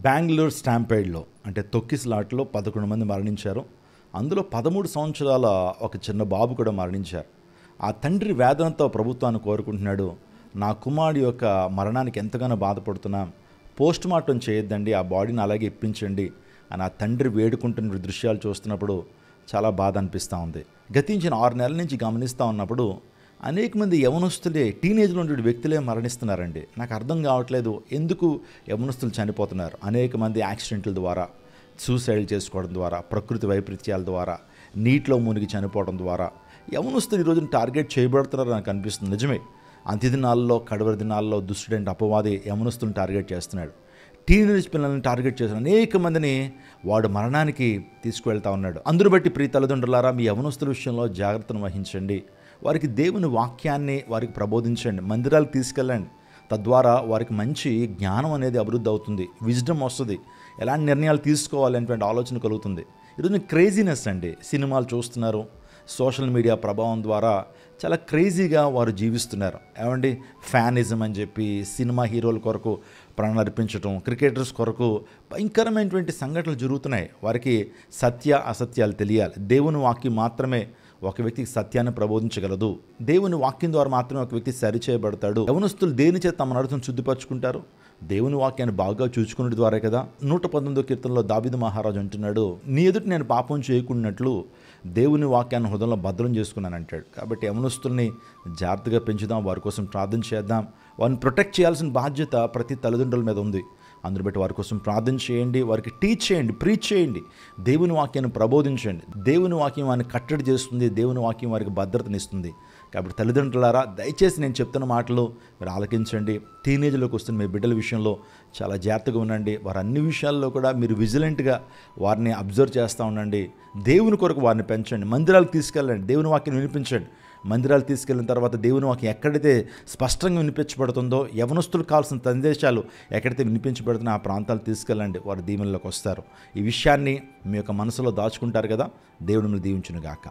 బెంగళూరు స్టాంపేడ్లో అంటే తొక్కిసలాటలో 11 మంది మరణించారు. అందులో 13 సంవత్సరాల ఒక చిన్న బాబు కూడా మరణించారు. ఆ తండ్రి వేదనతో ప్రభుత్వాన్ని కోరుకుంటున్నాడు, నా కుమారుడి యొక్క మరణానికి ఎంతగానో బాధపడుతున్నాం, పోస్ట్ మార్టం చేయొద్దండి, ఆ బాడీని అలాగే ఇప్పించండి అని ఆ తండ్రి వేడుకుంటున్న దృశ్యాలు చూస్తున్నప్పుడు చాలా బాధ అనిపిస్తూ ఉంది. గతించిన 6 నెలల నుంచి గమనిస్తూ ఉన్నప్పుడు అనేక మంది యవనస్తులే, టీనేజ్లో ఉండే వ్యక్తులే మరణిస్తున్నారండి. నాకు అర్థం కావట్లేదు, ఎందుకు యవనస్తులు చనిపోతున్నారు? అనేక మంది యాక్సిడెంట్ల ద్వారా, సూసైడ్ చేసుకోవడం ద్వారా, ప్రకృతి వైపరీత్యాల ద్వారా, నీటిలో మునిగి చనిపోవడం ద్వారా యవనస్తులు ఈరోజున టార్గెట్ చేయబడుతున్నారు నాకు అనిపిస్తుంది. నిజమే, అంత్య దినాల్లో, కడవరి దినాల్లో దుష్టుడైన అపవాది యవనస్తులను టార్గెట్ చేస్తున్నాడు. టీనేజ్ పిల్లల్ని టార్గెట్ చేసిన అనేక మందిని వాడు మరణానికి తీసుకువెళ్తా ఉన్నాడు. అందును బట్టి ప్రియ తల్లిదండ్రులారా, మీ యవనస్తుల విషయంలో జాగ్రత్తను వహించండి. వారికి దేవుని వాక్యాన్ని వారికి ప్రబోధించండి, మందిరాలకు తీసుకెళ్ళండి. తద్వారా వారికి మంచి జ్ఞానం అనేది అభివృద్ధి అవుతుంది, విజ్డమ్ వస్తుంది, ఎలాంటి నిర్ణయాలు తీసుకోవాలి అనేటువంటి ఆలోచన కలుగుతుంది. ఈరోజు క్రేజీనెస్ అండి, సినిమాలు చూస్తున్నారు, సోషల్ మీడియా ప్రభావం ద్వారా చాలా క్రేజీగా వారు జీవిస్తున్నారు. ఏమండి, ఫ్యానిజం అని చెప్పి సినిమా హీరోల కొరకు ప్రాణాలు అర్పించడం, క్రికెటర్స్ కొరకు భయంకరమైనటువంటి సంఘటనలు జరుగుతున్నాయి. వారికి సత్య అసత్యాలు తెలియాలి. దేవుని వాక్యం మాత్రమే ఒక వ్యక్తికి సత్యాన్ని ప్రబోధించగలదు. దేవుని వాక్యం ద్వారా మాత్రమే ఒక వ్యక్తి సరిచేయబడతాడు. యవనస్తులు దేని చేత తమ నడతను శుద్ధిపరచుకుంటారు? దేవుని వాక్యాన్ని బాగా చూచుకునే ద్వారా కదా. 119వ కీర్తనలో దావీదు మహారాజు అంటున్నాడు, నీ ఎదుట నేను పాపం చేయకున్నట్లు దేవుని వాక్యాన్ని హృదయంలో భద్రం చేసుకున్నాను అంటాడు. కాబట్టి యవనస్తుల్ని జాగ్రత్తగా పెంచుదాం, వారి కోసం ప్రార్థన చేద్దాం. వారిని ప్రొటెక్ట్ చేయాల్సిన బాధ్యత ప్రతి తల్లిదండ్రుల మీద ఉంది. అందును బట్టి వారి కోసం ప్రార్థన చేయండి, వారికి టీచ్ చేయండి, ప్రీచ్ చేయండి, దేవుని వాక్యాన్ని ప్రబోధించండి. దేవుని వాక్యం వారిని కట్టడి చేస్తుంది, దేవుని వాక్యం వారికి భద్రతనిస్తుంది. కాబట్టి తల్లిదండ్రులారా, దయచేసి నేను చెప్తున్న మాటలు మీరు ఆలకించండి. టీనేజ్లోకి వస్తున్న మీ బిడ్డల విషయంలో చాలా జాగ్రత్తగా ఉండండి. వారు అన్ని విషయాల్లో కూడా మీరు విజిలెంట్గా వారిని అబ్జర్వ్ చేస్తూ ఉండండి. దేవుని కొరకు వారిని పెంచండి, మందిరాలకు తీసుకెళ్ళండి, దేవుని వాక్యం వినిపించండి. మందిరాలు తీసుకెళ్ళిన తర్వాత దేవుని వాక్యం ఎక్కడైతే స్పష్టంగా వినిపించబడుతుందో, యవనస్తులు కావాల్సిన సందేశాలు ఎక్కడైతే వినిపించబడుతుందో ఆ ప్రాంతాలు తీసుకెళ్ళండి, వారు దీవెనలోకి వస్తారు. ఈ విషయాన్ని మీ యొక్క మనసులో దాచుకుంటారు కదా. దేవుడు మిమ్మల్ని దీవించును గాక.